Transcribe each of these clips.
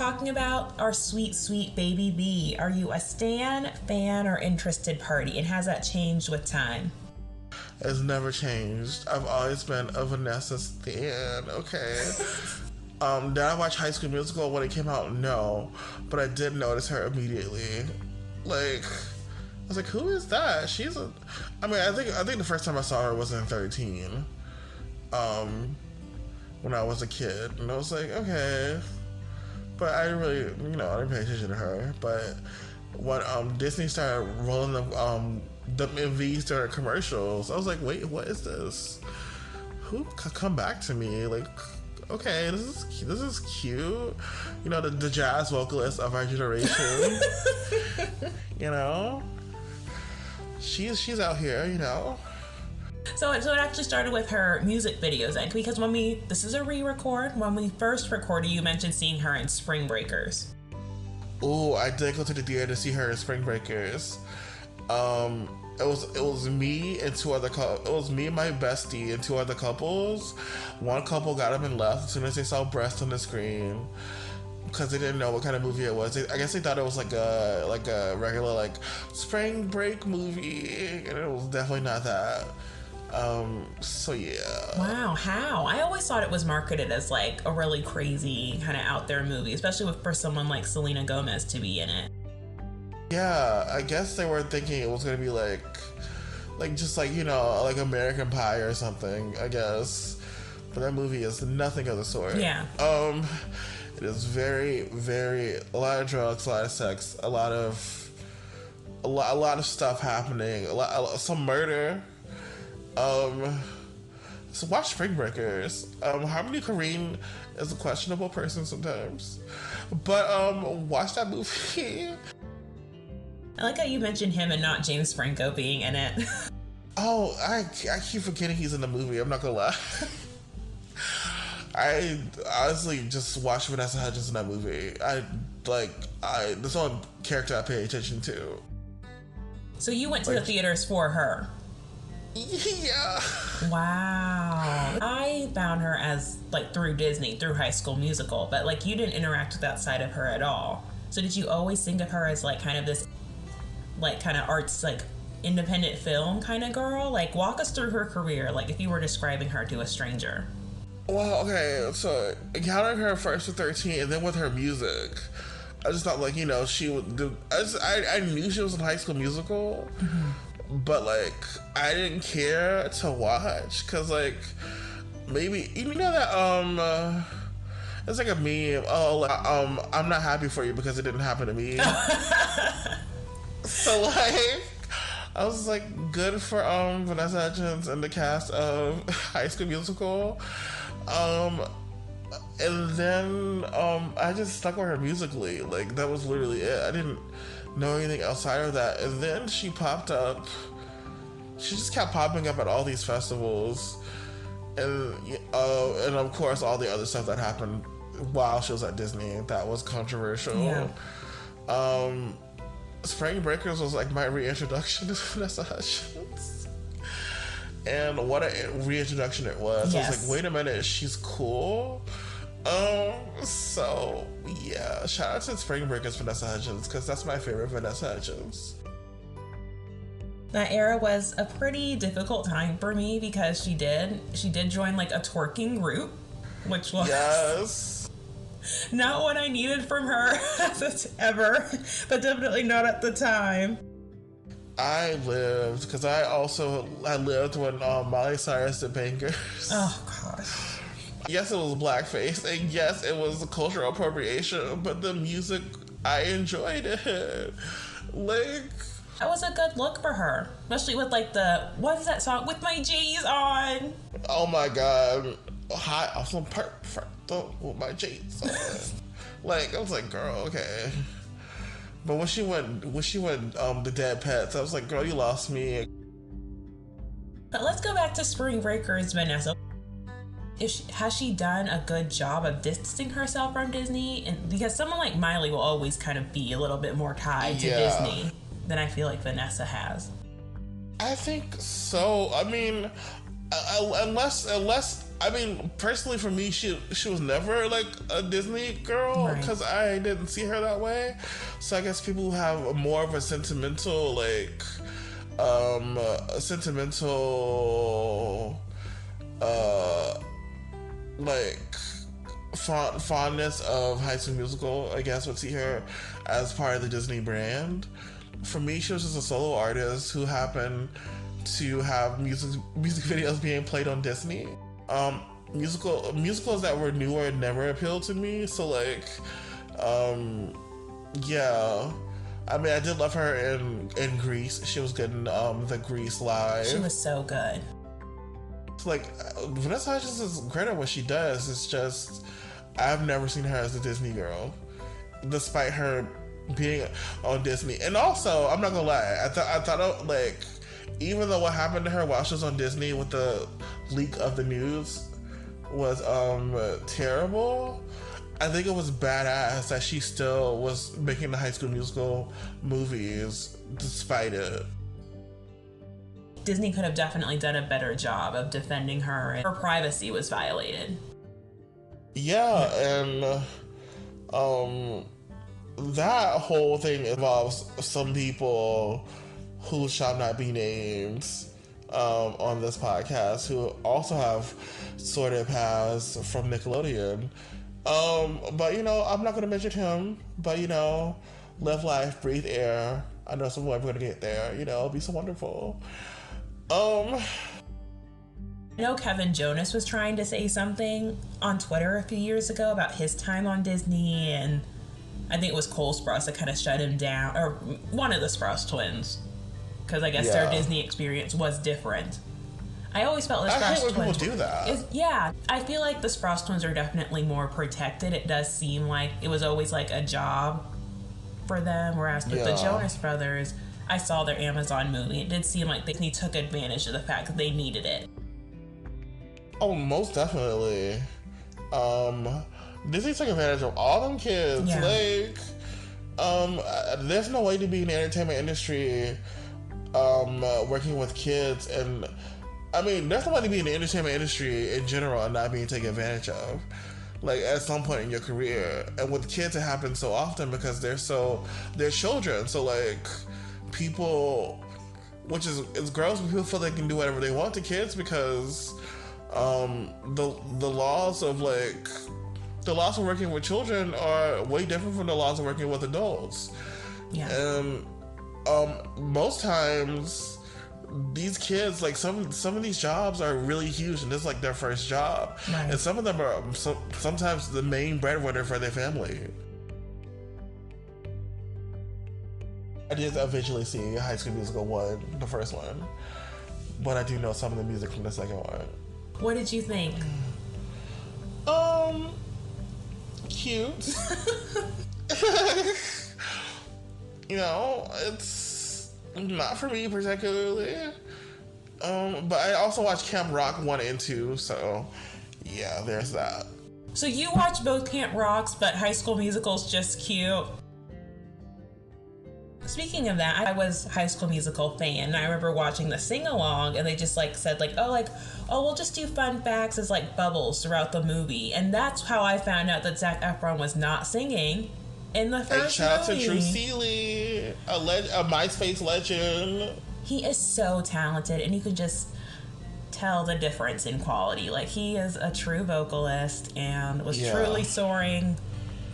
Talking about our sweet, sweet baby V, are you a stan, fan, or interested party? And has that changed with time? It's never changed. I've always been a Vanessa stan, okay? Did I watch High School Musical when it came out? No. But I did notice her immediately. Like, I was like, who is that? I think the first time I saw her was in 13. When I was a kid. And I was like, okay. But I didn't really, I didn't pay attention to her. But when Disney started rolling the MVs to her commercials, I was like, wait, what is this? Who come back to me? Like, okay, this is cute. The jazz vocalist of our generation. She's out here. So it actually started with her music videos, and because this is a re-record, when we first recorded, you mentioned seeing her in Spring Breakers. Oh, I did go to the theater to see her in Spring Breakers. It was me and two other it was me and my bestie and two other couples. One couple got up and left as soon as they saw breasts on the screen because they didn't know what kind of movie it was. I guess they thought it was like a regular spring break movie, and it was definitely not that. So yeah. Wow, how? I always thought it was marketed as like a really crazy kind of out there movie, especially for someone like Selena Gomez to be in it. Yeah, I guess they were thinking it was gonna be like American Pie or something, I guess. But that movie is nothing of the sort. Yeah. It is very, very a lot of drugs, a lot of sex, a lot of stuff happening, some murder. So watch Spring Breakers. Harmony Korine is a questionable person sometimes, but watch that movie. I like how you mentioned him and not James Franco being in it. Oh, I keep forgetting he's in the movie. I'm not gonna lie. I honestly just watched Vanessa Hudgens in that movie. That's the only character I pay attention to. So you went to the theaters for her? Yeah. Wow. I found her as through Disney, through High School Musical, but you didn't interact with that side of her at all. So did you always think of her as kind of this kind of arts independent film kind of girl? Walk us through her career, if you were describing her to a stranger. Well, okay, so encountering her first with 13 and then with her music, I just thought she would do. I knew she was in High School Musical. Mm-hmm. But I didn't care to watch because maybe that it's like a meme. I'm not happy for you because it didn't happen to me. So I was good for Vanessa Hudgens and the cast of High School Musical. And then I just stuck with her musically. That was literally it. I didn't know anything outside of that. And then she popped up. She just kept popping up at all these festivals, and of course all the other stuff that happened while she was at Disney that was controversial. Yeah. Spring Breakers was my reintroduction to Vanessa Hudgens, and what a reintroduction it was. Yes. I was wait a minute, she's cool. So yeah, shout out to Spring Breakers Vanessa Hudgens because that's my favorite Vanessa Hudgens. That era was a pretty difficult time for me because she did join a twerking group, which was yes. Not what I needed from her ever, but definitely not at the time. I lived because I lived when Miley Cyrus did Bangers. Oh gosh. Yes, it was blackface, and yes, it was cultural appropriation, but the music, I enjoyed it. That was a good look for her, especially with what is that song? With My J's On. Oh my god, hot off some perfect with my J's on. I was girl, okay. But when she went the Dead Pets, I was girl, you lost me. But let's go back to Spring Breakers, Vanessa. Has she done a good job of distancing herself from Disney? And because someone like Miley will always kind of be a little bit more tied to Disney than I feel like Vanessa has. I think so. I mean, unless I mean, personally for me, she was never like a Disney girl because I didn't see her that way. So I guess people who have more of a sentimental fondness of High School Musical, I guess, would see her as part of the Disney brand. For me, she was just a solo artist who happened to have music videos being played on Disney. Musicals that were newer never appealed to me. So like, yeah. I mean, I did love her in Grease. She was good in the Grease live. She was so good. Like, Vanessa Hudgens is great at what she does. It's just, I've never seen her as a Disney girl, despite her being on Disney. And also, I'm not gonna lie, I thought like, even though what happened to her while she was on Disney with the leak of the news was terrible, I think it was badass that she still was making the High School Musical movies despite it. Disney could have definitely done a better job of defending her, and her privacy was violated. Yeah, and that whole thing involves some people who shall not be named on this podcast who also have sordid paths from Nickelodeon. But you know, I'm not going to mention him, but you know, live life, breathe air. I know some way we're going to get there, you know, it'll be so wonderful. I know Kevin Jonas was trying to say something on Twitter a few years ago about his time on Disney, and I think it was Cole Sprouse that kind of shut him down, or one of the Sprouse twins, because I guess their Disney experience was different. I always felt the Sprouse twins. I hate when people do that. Yeah, I feel like the Sprouse twins are definitely more protected. It does seem like it was always like a job for them, whereas with the Jonas Brothers, I saw their Amazon movie. It did seem like Disney took advantage of the fact that they needed it. Oh, most definitely. Disney took advantage of all them kids. Yeah. Like, there's no way to be in the entertainment industry working with kids, and I mean, there's no way to be in the entertainment industry in general and not being taken advantage of, like, at some point in your career. And with kids, it happens so often because they're children. So like, people, which is, it's gross when people feel they can do whatever they want to kids because the laws of working with children are way different from the laws of working with adults. Yeah. And most times these kids, like, some of these jobs are really huge and it's like their first job. Right. And some of them are sometimes the main breadwinner for their family. I did eventually see High School Musical 1, the first one, but I do know some of the music from the second one. What did you think? Cute. You know, it's not for me particularly. But I also watched Camp Rock 1 and 2, so yeah, there's that. So you watched both Camp Rocks, but High School Musical's just cute. Speaking of that, I was High School Musical fan, and I remember watching the sing-along, and they just said we'll just do fun facts as bubbles throughout the movie, and that's how I found out that Zac Efron was not singing in the first movie. Shout out to True Seeley, a MySpace legend. He is so talented, and you can just tell the difference in quality. Like, he is a true vocalist and was truly soaring,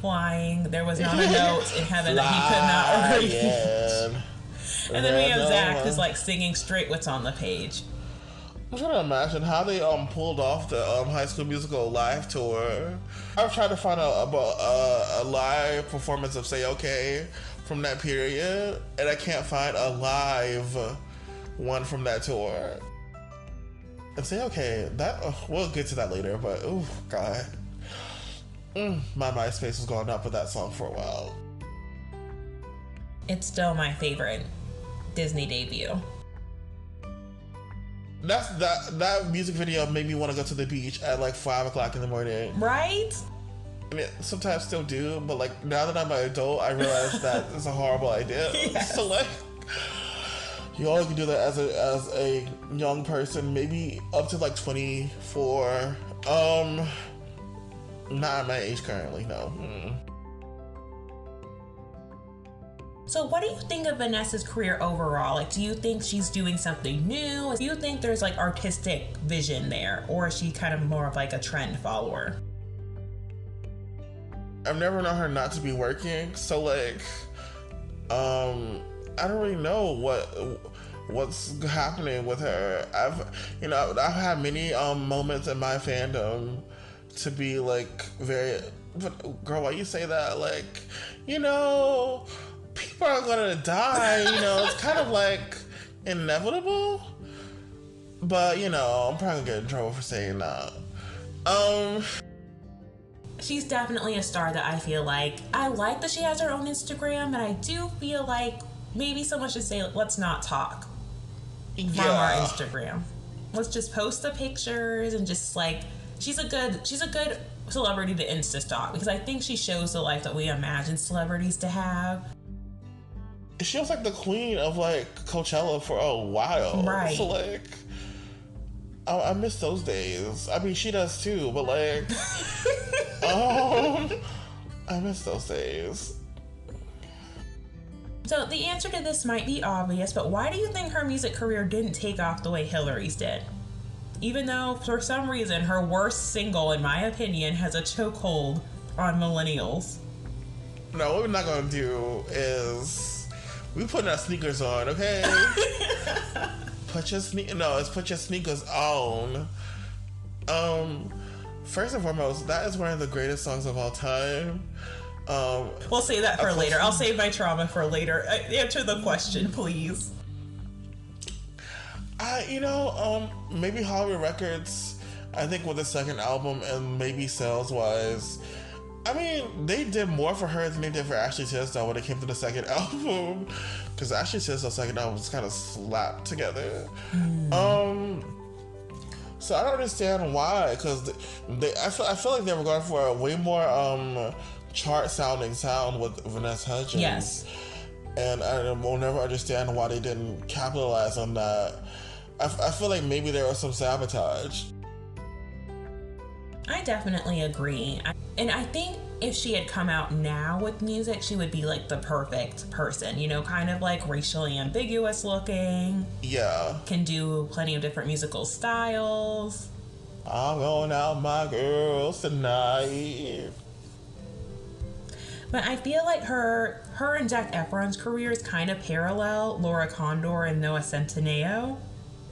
flying. There was not a note in heaven that he could not reach. And then we have Zach who's singing straight what's on the page. I'm trying to imagine how they pulled off the High School Musical live tour. I've tried to find a live performance of Say Okay from that period, and I can't find a live one from that tour. And Say Okay, that we'll get to that later, but oh god. My MySpace was going up with that song for a while. It's still my favorite Disney debut. That music video made me want to go to the beach at 5 o'clock in the morning. Right? I mean, sometimes still do, but now that I'm an adult, I realize that it's a horrible idea. Yes. So you only can do that as a young person, maybe up to 24. Not at my age currently, no. So what do you think of Vanessa's career overall? Like, do you think she's doing something new? Do you think there's like artistic vision there? Or is she kind of more of like a trend follower? I've never known her not to be working, so like, I don't really know what's happening with her. I've had many moments in my fandom to be like very, but girl, why you say that? Like, people are gonna die. It's kind of like inevitable. But I'm probably gonna get in trouble for saying that. She's definitely a star that I feel like, I like that she has her own Instagram, and I do feel like maybe someone should say, let's not talk from our Instagram. Let's just post the pictures and just like, she's a good celebrity to Insta stalk, because I think she shows the life that we imagine celebrities to have. She was like the queen of like Coachella for a while. Right. So like, I miss those days. I mean, she does too, but like, I miss those days. So the answer to this might be obvious, but why do you think her music career didn't take off the way Hillary's did? Even though, for some reason, her worst single, in my opinion, has a chokehold on millennials. No, what we're not gonna do is we putting our sneakers on, okay? Put your sneakers on. First and foremost, that is one of the greatest songs of all time. We'll save that for later. I'll save my trauma for later. Answer the question, please. Maybe Hollywood Records, I think with the second album and maybe sales-wise, I mean, they did more for her than they did for Ashley Tisdale when it came to the second album. Because Ashley Tisdale's second album was kind of slapped together. So I don't understand why, because I feel like they were going for a way more chart-sounding sound with Vanessa Hudgens. Yes. And I will never understand why they didn't capitalize on that. I feel like maybe there was some sabotage. I definitely agree. And I think if she had come out now with music, she would be like the perfect person, kind of like racially ambiguous looking. Yeah. Can do plenty of different musical styles. I'm going out with my girls tonight. But I feel like her and Zac Efron's careers kind of parallel Laura Condor and Noah Centineo.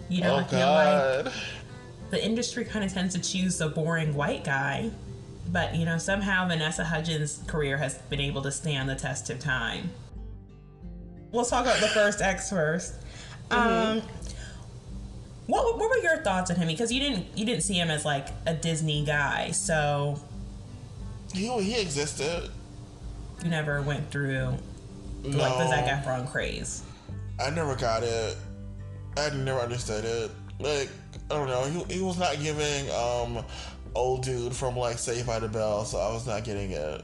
I feel like the industry kind of tends to choose the boring white guy. But, somehow Vanessa Hudgens' career has been able to stand the test of time. Let's talk about the first ex first. Mm-hmm. What were your thoughts on him? Because you didn't see him as like a Disney guy, so he existed. You never went through like the Zac Efron craze. I never got it. I never understood it. Like, I don't know. He was not giving old dude from like Saved by the Bell, so I was not getting it.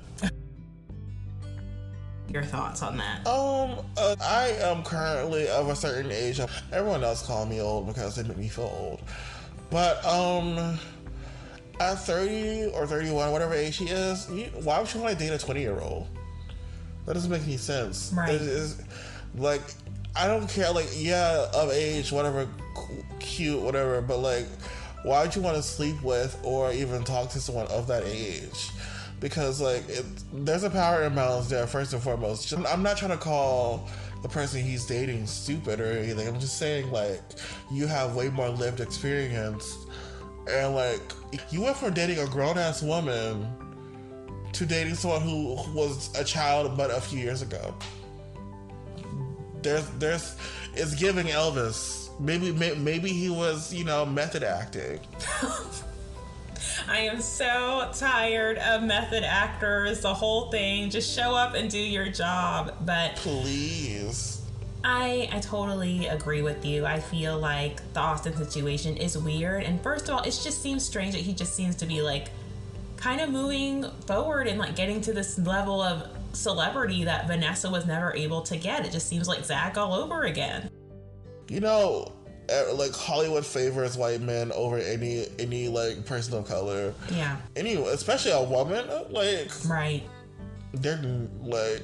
Your thoughts on that? I am currently of a certain age. Everyone else call me old because they make me feel old. But at 30 or 31, whatever age he is, why would you want to date a 20-year-old? That doesn't make any sense. Right. Like, I don't care, like, yeah, of age, whatever, cute, whatever, but like, why would you want to sleep with or even talk to someone of that age? Because like, there's a power imbalance there, first and foremost. I'm not trying to call the person he's dating stupid or anything. I'm just saying, like, you have way more lived experience. And like, you went from dating a grown-ass woman to dating someone who was a child but a few years ago. It's giving Elvis. Maybe he was, method acting. I am so tired of method actors, the whole thing. Just show up and do your job. But please. I totally agree with you. I feel like the Austin situation is weird. And first of all, it just seems strange that he just seems to be like kind of moving forward and like getting to this level of celebrity that Vanessa was never able to get. It just seems like Zac all over again. like Hollywood favors white men over any like person of color. Yeah. Especially a woman. Like, right. They're like,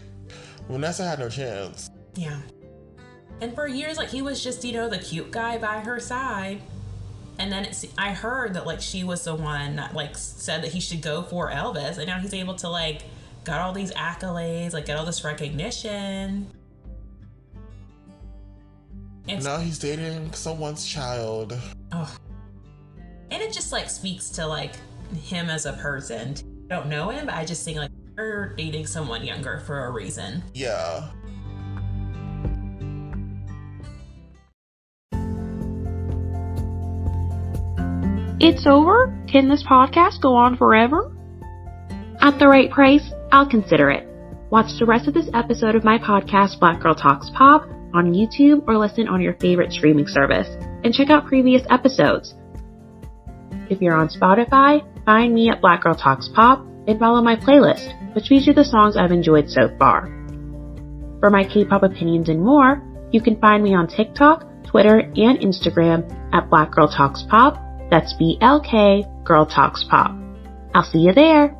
Vanessa had no chance. Yeah. And for years, like, he was just, the cute guy by her side. And then I heard that, like, she was the one that, like, said that he should go for Elvis. And now he's able to, like, got all these accolades, like, get all this recognition. Now he's dating someone's child. Oh. And it just, like, speaks to, like, him as a person. I don't know him, but I just think, like, you're dating someone younger for a reason. Yeah. It's over? Can this podcast go on forever? At the right price, I'll consider it. Watch the rest of this episode of my podcast, Black Girl Talks Pop, on YouTube or listen on your favorite streaming service. And check out previous episodes. If you're on Spotify, find me at Black Girl Talks Pop and follow my playlist, which features the songs I've enjoyed so far. For my K-pop opinions and more, you can find me on TikTok, Twitter, and Instagram at Black Girl Talks Pop. That's BLK Girl Talks Pop. I'll see you there.